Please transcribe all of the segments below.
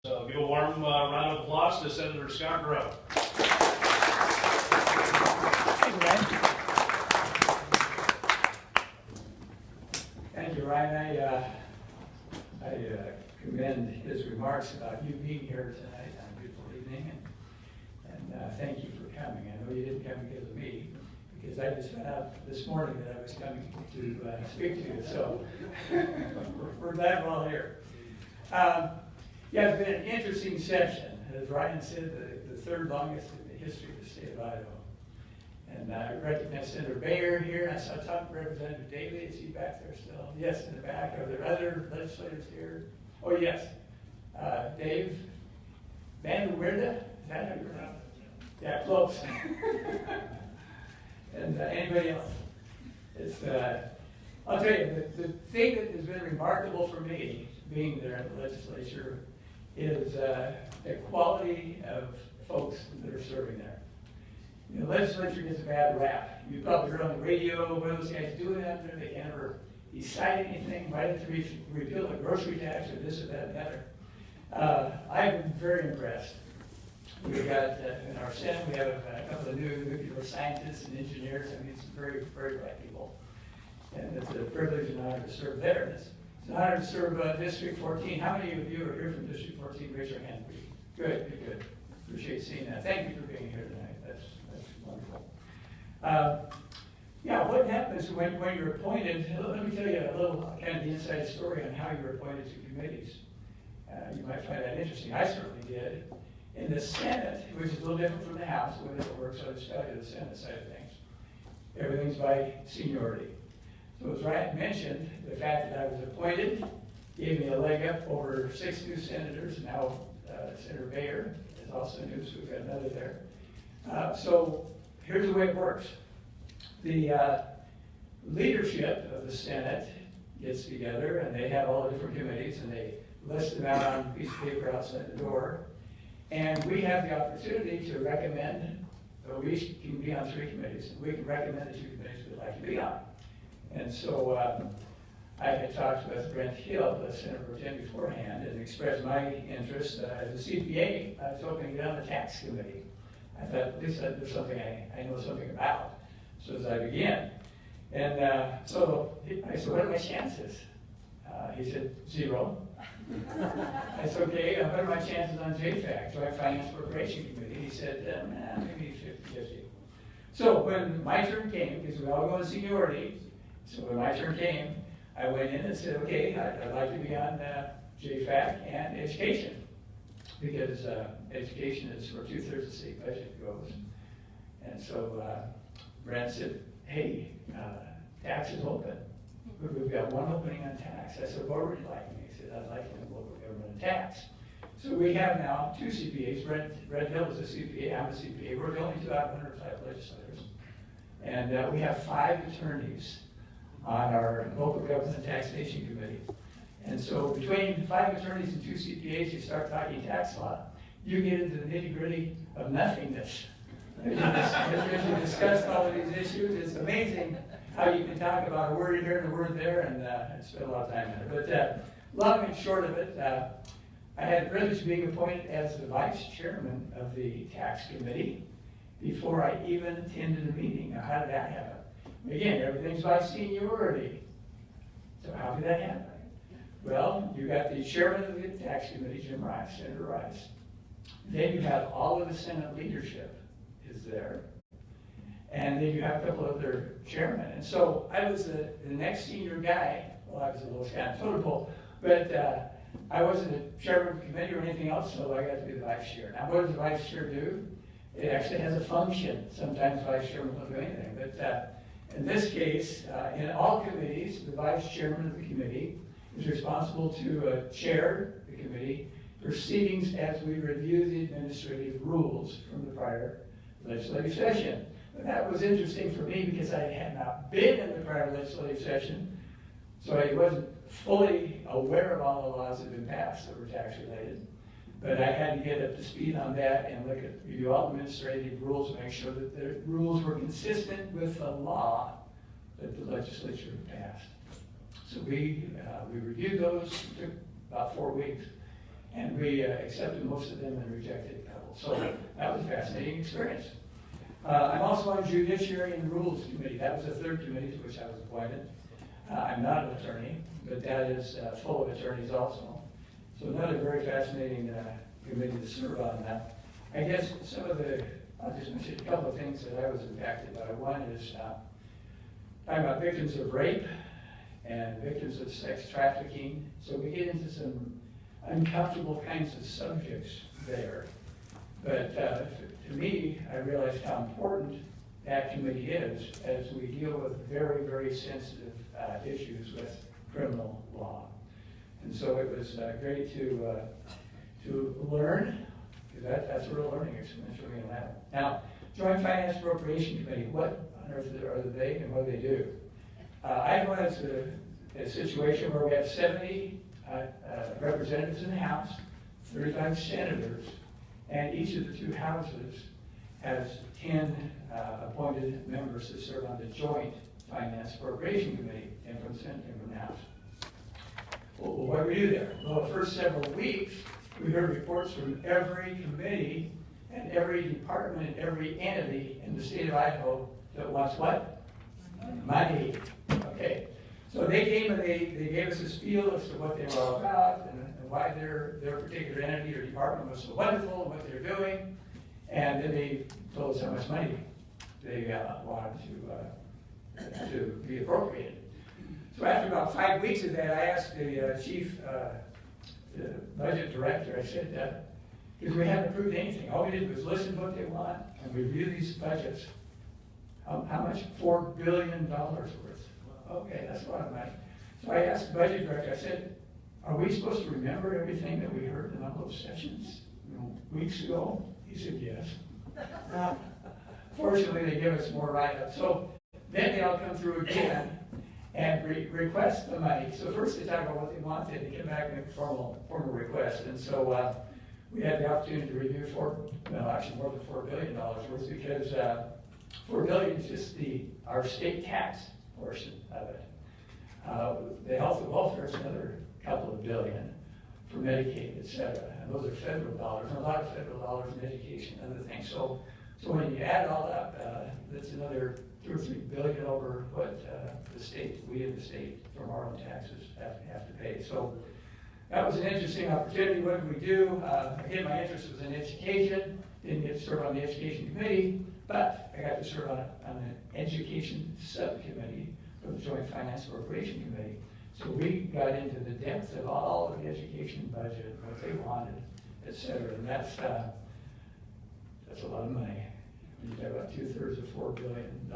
So give a warm round of applause to Senator Scott Grow. Thank you, Ryan. I commend his remarks about you being here tonight on a beautiful evening, and thank you for coming. I know you didn't come because of me, because I just found out this morning that I was coming to speak to you, so we're glad we're all here. Yeah, it's been an interesting session. As Ryan said, the third longest in the history of the state of Idaho. And I recognize Senator Bayer here. I saw Representative Daly. Is he back there still? Yes, in the back. Are there other legislators here? Oh, yes. Dave Van Weerde? Is that how you pronounce it? Yeah, close. And anybody else? It's, I'll tell you, the thing that has been remarkable for me, being there in the legislature, is the quality of folks that are serving there. You know, the legislature gets a bad rap. You probably heard on the radio, what are those guys doing out there? They can't ever decide anything. Why did they repeal the grocery tax or this or that and the other? I've been very impressed. We've got, in our Senate, we have a couple of new nuclear scientists and engineers. I mean, some very, very bright people. And it's a privilege and honor to serve there. It's an honor to serve District 14. How many of you are here from District 14? Raise your hand, please. Good, good, good. Appreciate seeing that. Thank you for being here tonight. That's wonderful. Yeah, what happens when you're appointed? Let me tell you a little kind of the inside story on how you're appointed to committees. You might find that interesting. I certainly did. In the Senate, which is a little different from the House, the way that it works, I'll just tell you the Senate side of things. Everything's by seniority. So as Ryan mentioned, the fact that I was appointed gave me a leg up over 6 new senators. Now Senator Bayer is also new, so we've got another there. So here's the way it works. The leadership of the Senate gets together, and they have all the different committees, and they list them out on a piece of paper outside the door. And we have the opportunity to recommend, we can be on 3 committees, and we can recommend the 2 committees we'd like to be on. And so I had talked with Brent Hill, the Senator Pro Tem beforehand, and expressed my interest. As a CPA, I was hoping to get on the tax committee. I thought, at least there's something I know something about. So as I began, and so I said, what are my chances? He said, 0. I said, okay, what are my chances on JFAC, Joint Finance Corporation Committee? He said, maybe 50-50. So when my turn came, because we all go in seniority, so when my turn came, I went in and said, okay, I'd like to be on JFAC and education, because education is where 2/3 of the state budget goes. And so Brent said, hey, tax is open. We've got 1 opening on tax. I said, what would you like me? He said, I'd like in local government and tax. So we have now 2 CPAs. Brent Hill is a CPA, I'm a CPA. We're the only 2 out of 105 legislators. And we have 5 attorneys on our local government and taxation committee. And so between 5 attorneys and 2 CPAs, you start talking tax law. You get into the nitty-gritty of nothingness. As you discuss all of these issues, it's amazing how you can talk about a word here and a word there, and spend a lot of time in it. But long and short of it, I had the privilege of being appointed as the vice chairman of the tax committee before I even attended a meeting. Now, how did that happen? Again, everything's by seniority. So how did that happen? Well, you got the chairman of the tax committee, Jim Rice, Senator Rice. Then you have all of the Senate leadership is there. And then you have a couple of other chairmen. And so I was the next senior guy. Well, I was the lowest guy on the totem pole, but I wasn't a chairman of the committee or anything else, so I got to be the vice chair. Now, what does the vice chair do? It actually has a function. Sometimes vice chairman don't do anything, but in this case, in all committees, the vice chairman of the committee is responsible to chair the committee proceedings as we review the administrative rules from the prior legislative session. But that was interesting for me because I had not been in the prior legislative session, so I wasn't fully aware of all the laws that had been passed that were tax related. But I had to get up to speed on that and review all administrative rules to make sure that the rules were consistent with the law that the legislature had passed. So we reviewed those. It took about 4 weeks. And we accepted most of them and rejected a couple. So that was a fascinating experience. I'm also on Judiciary and Rules Committee. That was the third committee to which I was appointed. I'm not an attorney, but that is full of attorneys also. So another very fascinating committee to serve on that. I guess some of the, I'll just mention a couple of things that I was impacted by. One is talking about victims of rape and victims of sex trafficking. So we get into some uncomfortable kinds of subjects there. But to me, I realized how important that committee is as we deal with very, very sensitive issues with criminal law. And so it was great to learn, because that's a real learning experience for me on that. Now, Joint Finance Appropriation Committee, what on earth are they and what do they do? I went to a situation where we have 70 representatives in the House, 35 senators, and each of the two houses has 10 appointed members to serve on the Joint Finance Appropriation Committee, and from the Senate and from the House. Well, what do we do there? Well, the first several weeks, we heard reports from every committee and every department and every entity in the state of Idaho that wants what? Money. Okay. So they came and they gave us a spiel as to what they were all about and why their particular entity or department was so wonderful and what they were doing. And then they told us how much money they wanted to be appropriated. So after about 5 weeks of that, I asked the chief budget director, I said, because we hadn't approved anything. All we did was listen to what they want and review these budgets. How much? $4 billion worth. Okay, that's a lot of money. So I asked the budget director, I said, are we supposed to remember everything that we heard in all those sessions weeks ago? He said, yes. Fortunately, they give us more write-ups. So then they all come through again and request the money. So first they talk about what they want, then they come back and make a formal request. And so we had the opportunity to review actually more than $4 billion worth, because $4 billion is just our state tax portion of it. The health and welfare is another couple of billion for Medicaid, et cetera. And those are federal dollars, and a lot of federal dollars in education and other things. So when you add it all up, that's another $2 or $3 billion over what we in the state, from our own taxes, have to pay. So that was an interesting opportunity. What did we do? Again, my interest was in education. Didn't get to serve on the education committee, but I got to serve on an education subcommittee for the Joint Finance Appropriation Committee. So we got into the depth of all of the education budget, what they wanted, et cetera. And that's a lot of money. You got about 2/3 of $4 billion.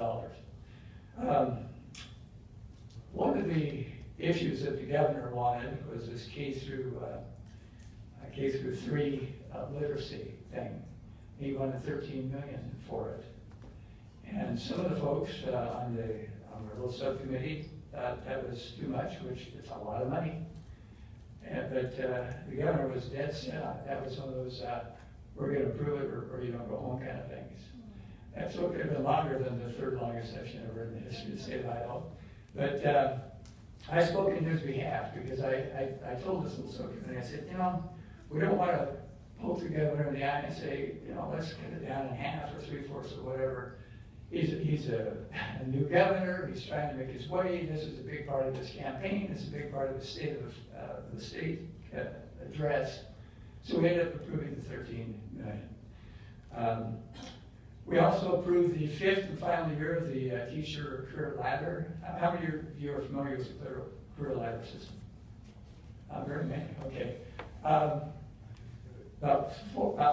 One of the issues that the governor wanted was this K through 3 literacy thing. He wanted $13 million for it. And some of the folks on our little subcommittee thought that was too much, which is a lot of money. But the governor was dead set on it. That was one of those, we're going to approve it or you don't go home kind of things. And so it could have been longer than the third longest session ever in the history of the state of Idaho. But I spoke in his behalf, because I told this little subcommittee, I said, we don't want to poke the governor in the eye and say, let's cut it down in half or 3/4 or whatever. He's a new governor. He's trying to make his way. This is a big part of his campaign. It's a big part of the state address. So we ended up approving the $13 million. We also approved the 5th and final year of the teacher career ladder. How many of you are familiar with the career ladder system? Very many. Okay. About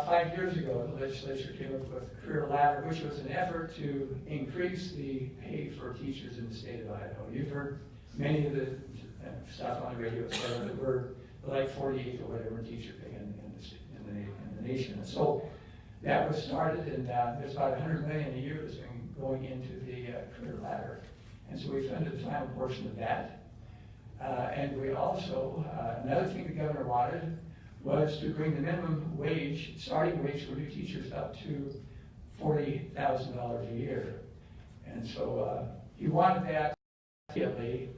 5 years ago, the legislature came up with the career ladder, which was an effort to increase the pay for teachers in the state of Idaho. You've heard many of the stuff on the radio, etc., that we're like 48th or whatever in teacher pay in the nation. And so that was started, and there's about $100 million a year that's been going into the career ladder. And so we funded the final portion of that. And we also, another thing the governor wanted was to bring the minimum wage, starting wage for new teachers up to $40,000 a year. And so he wanted that immediately.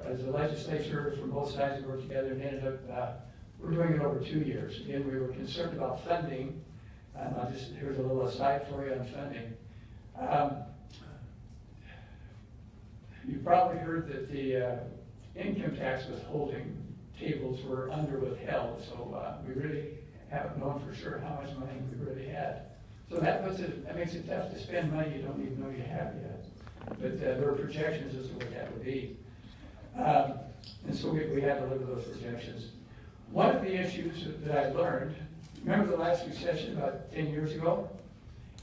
As the legislature from both sides worked together and ended up We're doing it over 2 years. Again, we were concerned about funding. Here's a little aside for you on funding. You've probably heard that the income tax withholding tables were under withheld, so we really haven't known for sure how much money we really had. So that makes it tough to spend money you don't even know you have yet. But there are projections as to what that would be. And so we had to look at those projections. One of the issues that I learned, remember the last recession about 10 years ago?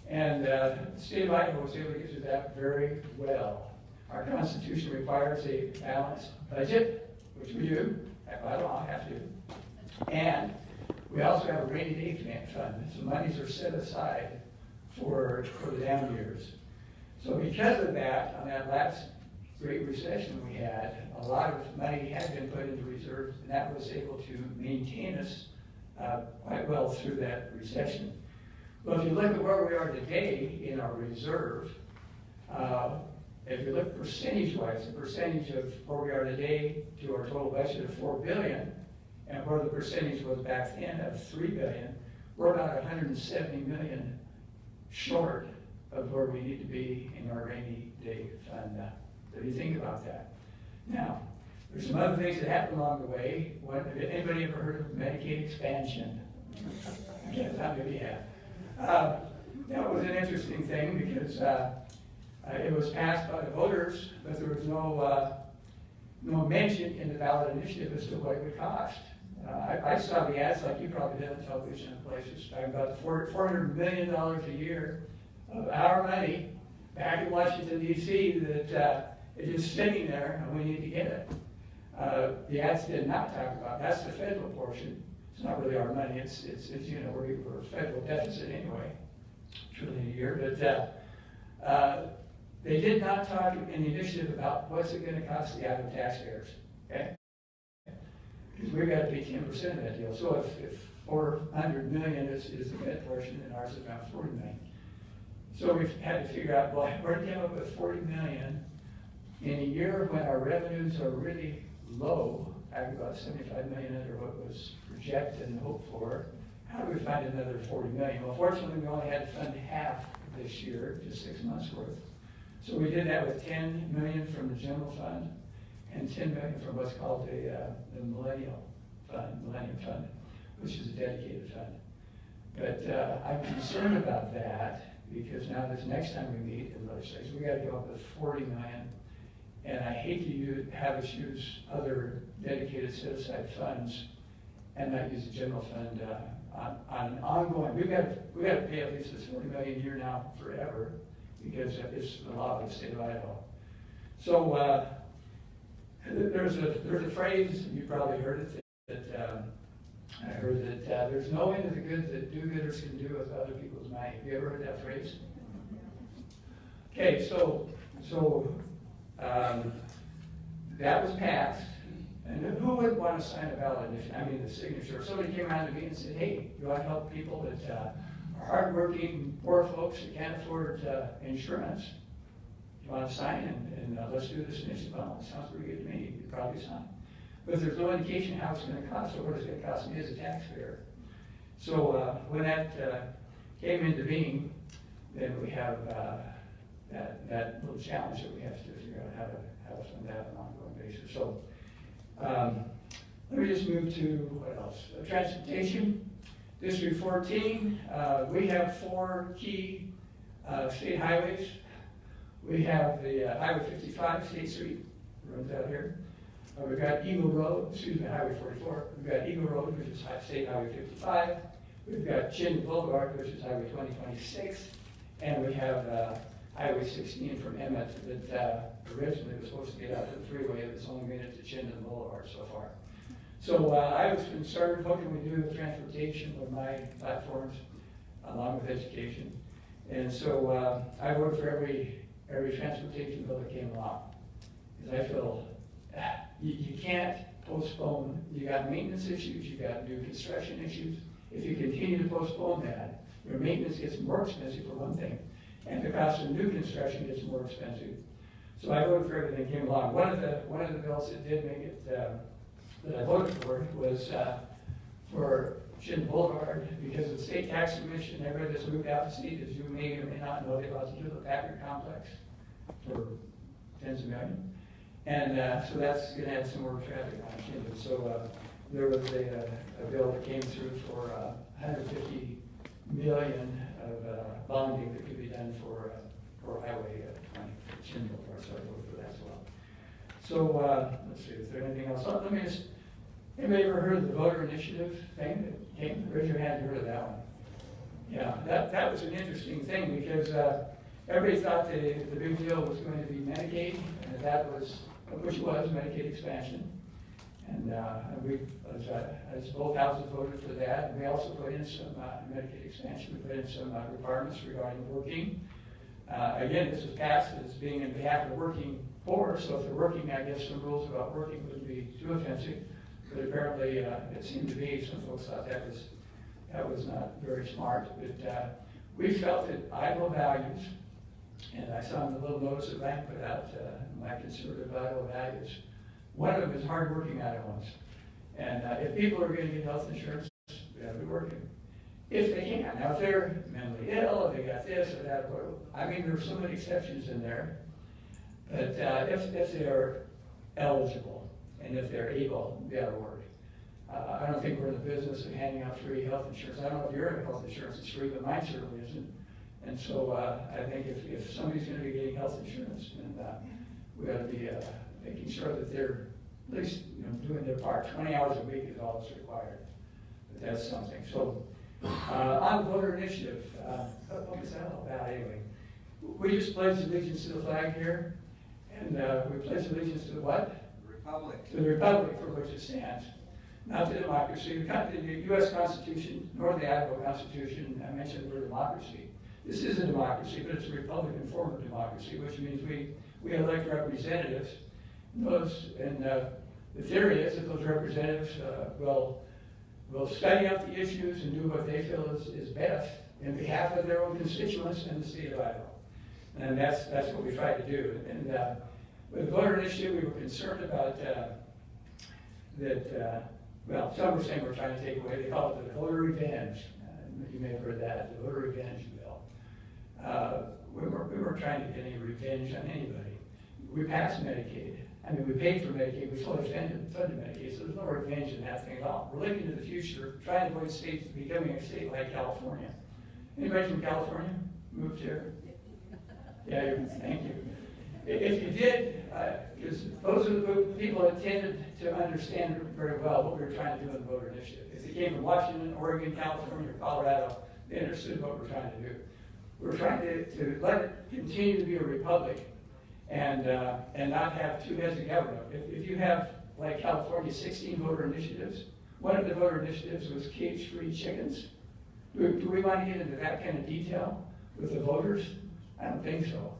And the state of Idaho was able to get through that very well. Our Constitution requires a balanced budget, which we do. I don't have to. And we also have a rainy day fund. So monies are set aside for the down years. So because of that, on that last great recession we had, a lot of money had been put into reserves, and that was able to maintain us quite well through that recession. Well, if you look at where we are today in our reserve, if you look percentage-wise, the percentage of where we are today to our total budget of $4 billion, and where the percentage was back then of $3 billion, we're about $170 million short of where we need to be in our rainy day fund. So you think about that. Now, there's some other things that happened along the way. Anybody ever heard of Medicaid expansion? Yes, how many have? That was an interesting thing because it was passed by the voters, but there was no mention in the ballot initiative as to what it would cost. I saw the ads like you probably did on television and places, talking about $400 million a year of our money back in Washington, D.C. that is just sitting there and we need to get it. The ads did not talk about, that's the federal portion. It's not really our money, it's we're a federal deficit anyway, $1 trillion a year, but they did not talk in the initiative about what's it going to cost the Idaho taxpayers, okay? Because we've got to pay 10% of that deal. So if $400 million is the Fed portion, and ours is around $40 million. So we've had to figure out, well, we're going to come up with $40 million in a year when our revenues are really low, about $75 million under what was projected and hoped for. How do we find another $40 million? Well, fortunately, we only had to fund half this year, just 6 months worth. So we did that with $10 million from the general fund and $10 million from what's called the Millennium Fund, which is a dedicated fund. But I'm concerned about that because now this next time we meet in the legislature, we got to go up with $40 million. And I hate to have us use other dedicated set-aside funds and not use the general fund on an ongoing. We've got to pay at least this $40 million a year now forever because it's the law of the state of Idaho. So there's a phrase, you probably heard it, that I heard that there's no end to the good that do-gooders can do with other people's money. Have you ever heard that phrase? Okay, so that was passed, and who would want to sign a ballot initiative? I mean, the signature. If somebody came around to me and said, hey, you want to help people that are hardworking, poor folks that can't afford insurance? You want to sign and let's do this initiative? Well, it sounds pretty good to me. You'd probably sign. But there's no indication how it's going to cost, or what it's going to cost me as a taxpayer. So when that came into being, then we have that little challenge that we have to figure out how to fund that on an ongoing basis. So let me just move to what else? Transportation. District 14, we have 4 key state highways. We have the Highway 55, State Street, runs out here. We've got Eagle Road, Highway 44. We've got Eagle Road, which is State Highway 55. We've got Chin Boulevard, which is Highway 2026. And we have Highway 16 from Emmett that originally was supposed to get out to the freeway. It's only made it to Chinden Boulevard so far. So I was concerned, what can we do with transportation with my platforms, along with education? And so I voted for every transportation bill that came along. Because I feel you can't postpone. You got maintenance issues, you got new construction issues. If you continue to postpone that, your maintenance gets more expensive for one thing, and the cost of new construction gets more expensive. So I voted for everything that came along. One of the bills that did make it that I voted for was for Shin Boulevard because of the state tax commission. Everybody that's moved out to see, as you may or may not know, they're about to do the Packard complex for tens of millions. And so that's going to add some more traffic on Shin. So there was a bill that came through for $150 million of bonding that could be done for Highway 20, Shin Boulevard. So I voted for that as well. So let's see, is there anything else? Let me just, anybody ever heard of the voter initiative thing that came? Raise your hand if you heard of that one. Yeah, that was an interesting thing because everybody thought the big deal was going to be Medicaid, and that was, which was Medicaid expansion. And we, as both houses voted for that, and we also put in some Medicaid expansion. We put in some requirements regarding working. Again, this was passed as being in behalf of the working poor, so if they're working, I guess some rules about working wouldn't be too offensive. But apparently, it seemed to be, some folks thought that was not very smart. But we felt that Idaho values, and I saw in the little notice that Ryan put out, my conservative Idaho values. One of them is hardworking Idahoans. And if people are going to get health insurance, they have to be working. If they can. Now, if they're mentally ill, if they got this or that, I mean, there's so many exceptions in there. But if they are eligible and if they're able, they ought to work. I don't think we're in the business of handing out free health insurance. I don't know if your health insurance is free, but mine certainly isn't. And so I think if somebody's going to be getting health insurance, then we ought to be making sure that they're at least doing their part. 20 hours a week is all that's required. But that's something. So on the voter initiative, what is that all about anyway? We just pledged allegiance to the flag here. And we pledge allegiance to the what? The Republic. To the Republic for which it stands. Not to democracy. The U.S. Constitution, nor the Idaho Constitution, I mentioned the word democracy. This is a democracy, but it's a Republican form of democracy, which means we elect representatives. And the theory is that those representatives will study out the issues and do what they feel is best in behalf of their own constituents in the state of Idaho. And that's what we try to do. And with the voter initiative, we were concerned about well, some were saying we're trying to take away, they call it the voter revenge. You may have heard that, the voter revenge bill. We weren't trying to get any revenge on anybody. We passed Medicaid. I mean, we paid for Medicaid, we fully funded Medicaid, so there's no revenge in that thing at all. We're looking to the future, trying to avoid states becoming a state like California. Anybody from California moved here? Yeah, thank you. If you did, because those are the people that tended to understand very well what we were trying to do in the voter initiative. If they came from Washington, Oregon, California, or Colorado, they understood what we're trying to do. We're trying to let it continue to be a republic and not have two heads of government. If you have, like California, 16 voter initiatives, one of the voter initiatives was cage-free chickens. Do we want to get into that kind of detail with the voters? I don't think so.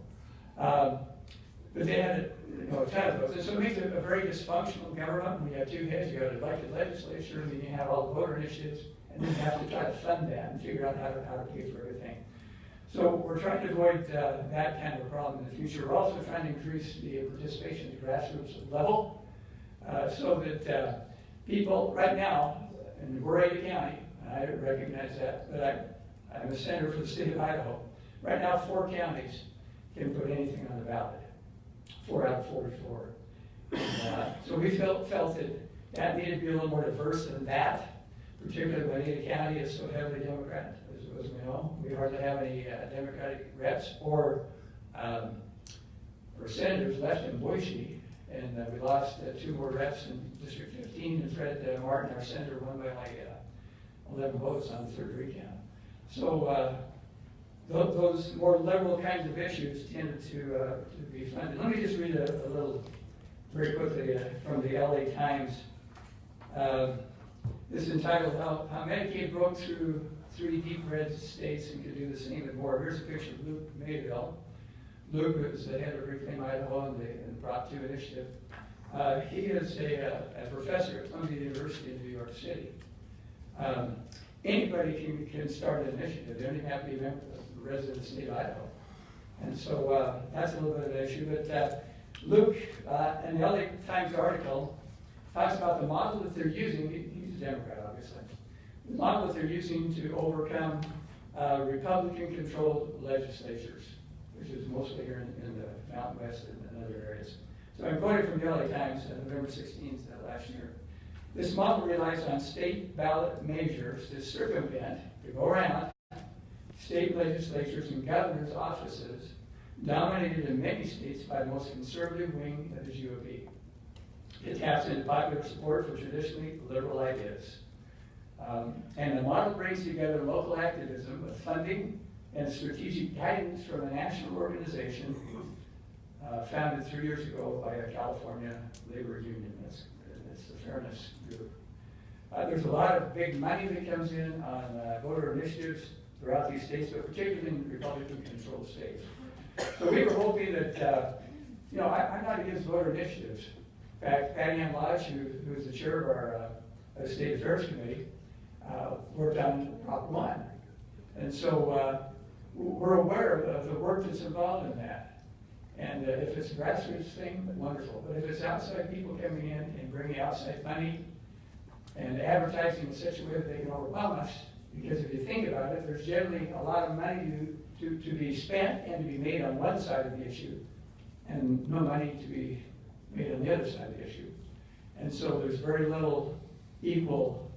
But they had a ton of those. And so it makes it a very dysfunctional government. When you have two heads, you have an elected legislature, and then you have all the voter initiatives, and then you have to try to fund that and figure out how to pay for everything. So we're trying to avoid that kind of a problem in the future. We're also trying to increase the participation at the grassroots level so that people, right now, and we're Ada County, I recognize that, but I'm a senator for the state of Idaho. Right now, 4 counties can put anything on the ballot. 4 out of 44. So we felt that needed to be a little more diverse than that, particularly when Ada County is so heavily Democrat, as we know. We hardly have any Democratic reps or senators left in Boise, and we lost 2 more reps in District 15, and Fred Martin, our senator, won by like 11 votes on the 3rd recount. So those more liberal kinds of issues tended to be funded. Let me just read a little, very quickly, from the LA Times. This is entitled, How Medicaid Broke Through 3 Deep Red States and Could Do the Same and More. Here's a picture of Luke Mayville. Luke is the head of Reclaim Idaho and the Prop 2 initiative. He is a professor at Columbia University in New York City. Anybody can start an initiative. They don't even have to be a resident of the state of Idaho. And so that's a little bit of an issue. But Luke, in the LA Times article, talks about the model that they're using. He's a Democrat, obviously. The model that they're using to overcome Republican-controlled legislatures, which is mostly here in the Mountain West and other areas. So I'm quoting from the LA Times, November 16th last year. This model relies on state ballot measures to circumvent, to go around, state legislatures and governors' offices dominated in many states by the most conservative wing of the GOP. It taps into popular support for traditionally liberal ideas. And the model brings together local activism with funding and strategic guidance from a national organization founded 3 years ago by a California labor union. It's the Fairness Group. There's a lot of big money that comes in on voter initiatives throughout these states, but particularly in Republican-controlled states. So we were hoping that, I'm not against voter initiatives. In fact, Patty Ann Lodge, who is the chair of our State Affairs Committee, worked on Prop 1. And so we're aware of the work that's involved in that. And if it's a grassroots thing, wonderful. But if it's outside people coming in and bringing outside money and advertising in such a way that they can overwhelm us, because if you think about it, there's generally a lot of money to be spent and to be made on one side of the issue, and no money to be made on the other side of the issue. And so there's very little equal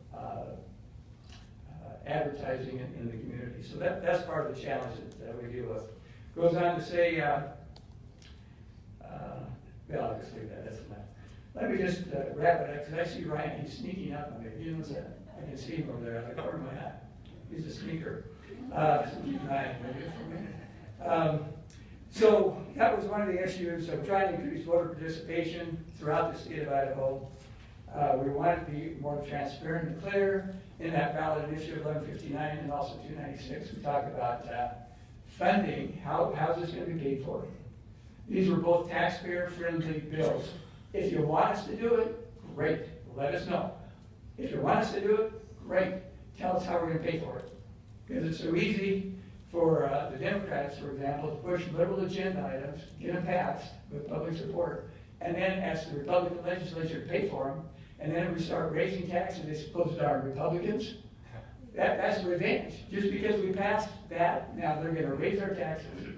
advertising in the community. So that's part of the challenge that we deal with. Goes on to say, I'll just leave that. That's enough. Let me just wrap it up, because I see Ryan, he's sneaking up on me. You know that? I can see him over there out of the corner of my eye. He's a sneaker. So keep an eye on him. So that was one of the issues of trying to increase voter participation throughout the state of Idaho. We wanted to be more transparent and clear. In that ballot initiative 1159 and also 296, we talked about funding. How's this going to be paid for? These were both taxpayer-friendly bills. If you want us to do it, great. Let us know. If you want us to do it, great. Tell us how we're going to pay for it. Because it's so easy for the Democrats, for example, to push liberal agenda items, get them passed with public support, and then ask the Republican legislature to pay for them, and then we start raising taxes, they suppose to our Republicans. That's revenge. Just because we passed that, now they're going to raise our taxes.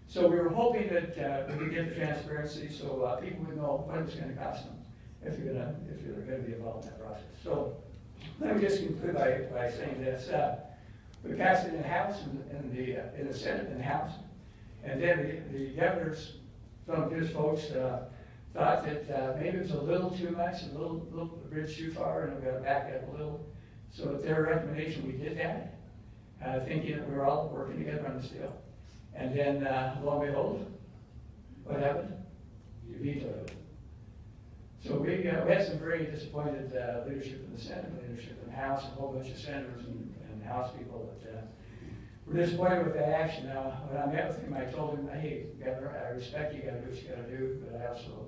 So we were hoping that we could get the transparency so people would know what it's going to cost them if they're going to be involved in that process. So let me just conclude by saying this. We passed it in the House, in the Senate and the House. And then the governors, some of his folks, thought that maybe it was a little too much, a little bridge too far, and we've got to back it up a little. So at their recommendation, we did that, thinking that we were all working together on this deal. And then, lo and behold, what happened? You vetoed it. So we had some very disappointed leadership in the Senate, leadership in the House, a whole bunch of senators and House people that were disappointed with that action. Now, when I met with him, I told him, hey, Governor, I respect you got to do what you got to do, but I also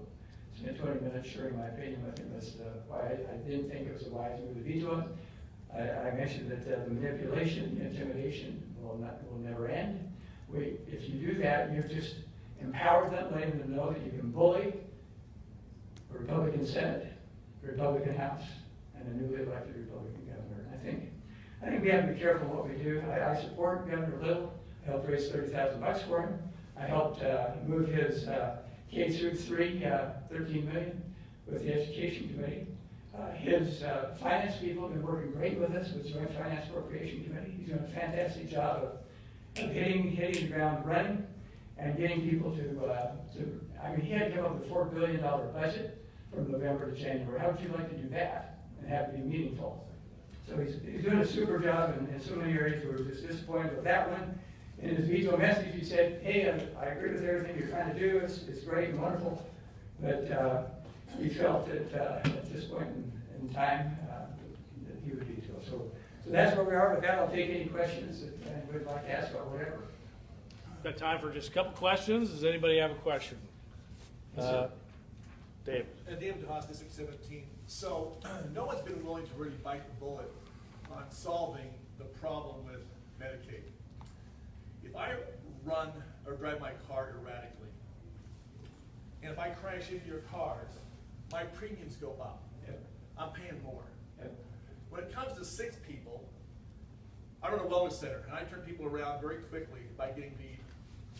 spent 20 minutes sharing my opinion with him as to why I didn't think it was a wise move to veto it. I mentioned that the manipulation, intimidation will never end. If you do that, you've just empowered them, letting them know that you can bully a Republican Senate, a Republican House, and a newly elected Republican governor. I think we have to be careful what we do. I support Governor Little. I helped raise $30,000 for him. I helped move his K through 3, $13 million with the Education Committee. His finance people have been working great with us with the Joint Finance Appropriation Committee. He's doing a fantastic job of hitting the ground running and getting people he had to come up with a $4 billion budget from November to January. How would you like to do that and have it be meaningful? So he's doing a super job in so many areas. We were just disappointed with that one. In his veto message, he said, hey, I agree with everything you're trying to do. It's great and wonderful. But we felt that at this point in time that he would veto. So that's where we are. With that, I'll take any questions that anybody would like to ask about whatever. Got time for just a couple questions. Does anybody have a question? Dave. David DeHaas, District 17. So no one's been willing to really bite the bullet on solving the problem with Medicaid. If I run or drive my car erratically, and if I crash into your cars, my premiums go up. Yep. I'm paying more. Yep. it comes to sick people, I run a wellness center, and I turn people around very quickly by getting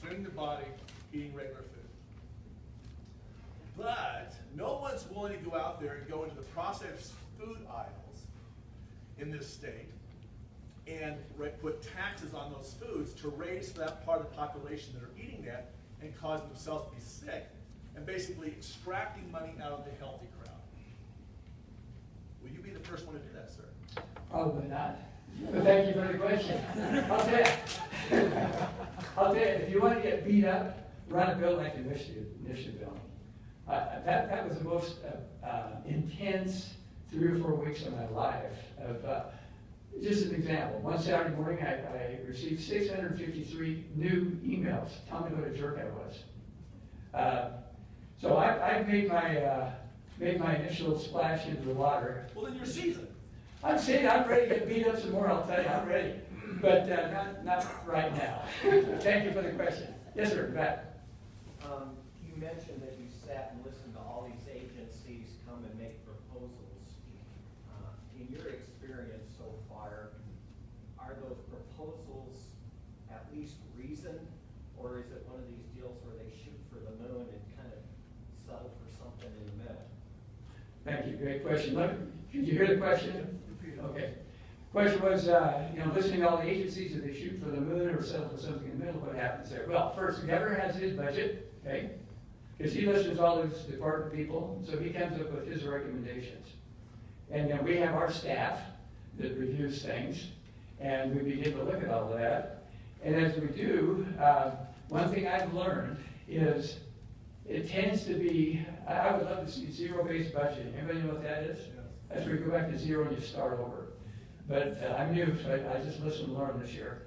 cleaning the body, eating regular food. But no one's willing to go out there and go into the processed food aisles in this state and put taxes on those foods to raise that part of the population that are eating that and causing themselves to be sick, and basically extracting money out of the healthy crowd. Will you be the first one to do that, sir? Probably not. But thank you for the question. I'll tell you, if you want to get beat up, run a bill like the initiative bill. That was the most intense 3 or 4 weeks of my life. Just an example, one Saturday morning I received 653 new emails telling me what a jerk I was. So I made my initial splash into the water. Well, then you're seasoned. I'm saying I'm ready to get beat up some more, I'll tell you, I'm ready. But not right now. Thank you for the question. Yes, sir, Matt. You mentioned that you sat and listened to all these agencies come and make proposals. In your experience so far, are those proposals at least reasoned, or is it one of these deals where they shoot for the moon and kind of settle for something in the middle? Thank you, great question. Did you hear the question? Okay. Question was, listening to all the agencies, if they shoot for the moon or settle for something in the middle, what happens there? Well, first, the governor has his budget, okay? Because he listens to all his department people, so he comes up with his recommendations. And then we have our staff that reviews things, and we begin to look at all of that. And as we do, one thing I've learned is it tends to be, I would love to see zero-based budgeting. Anybody know what that is? That's where you go back to zero and you start over. But I'm new, so I just listen and learn this year.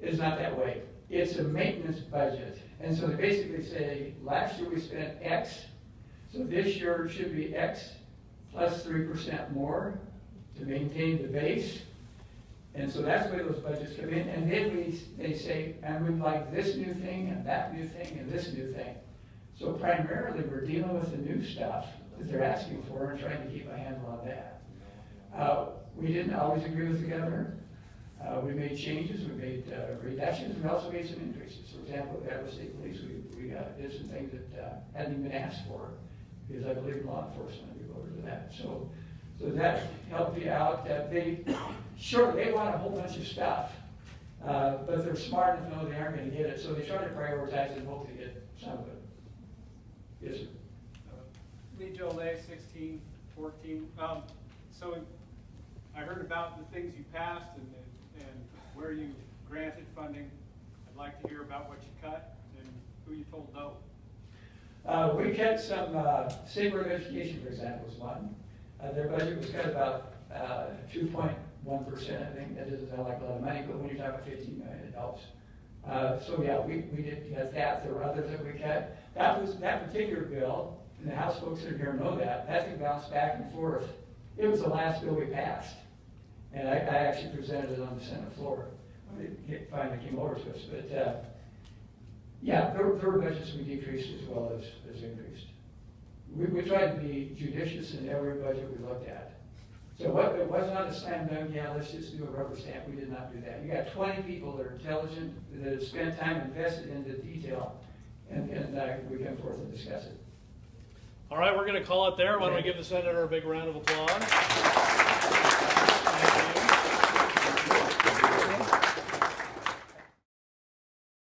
It's not that way. It's a maintenance budget. And so they basically say, last year we spent X, so this year it should be X plus 3% more to maintain the base. And so that's where those budgets come in. And then they say, and we'd like this new thing and that new thing and this new thing. So primarily we're dealing with the new stuff that they're asking for and trying to keep a handle on that. We didn't always agree with the governor. We made changes, we made reductions, we also made some increases. For example, with Ada State Police, we did some things that hadn't even been asked for, because I believe in law enforcement, we voted for that. So that helped you out. They want a whole bunch of stuff, but they're smart enough to know they aren't going to get it, so they try to prioritize and hope to get some of it. Yes, sir. Lee Joe Lay, 1614. So I heard about the things you passed and where you granted funding. I'd like to hear about what you cut and who you told no. We cut some, State Board of Education, for example, was one. Their budget was cut about 2.1%, I think. That doesn't sound like a lot of money, but when you're talking about $15 million, it helps. So yeah, we did cut that. There were others that we cut. That particular bill, and the House folks that are here know that can bounce back and forth. It was the last bill we passed. And I actually presented it on the Senate floor when it finally came over to us. But yeah, there were budgets we decreased as well as increased. We tried to be judicious in every budget we looked at. So it was not a slam dunk, yeah, let's just do a rubber stamp. We did not do that. You got 20 people that are intelligent, that have spent time invested into detail, and we come forth and discuss it. All right, we're going to call it there. Why don't we give the senator a big round of applause?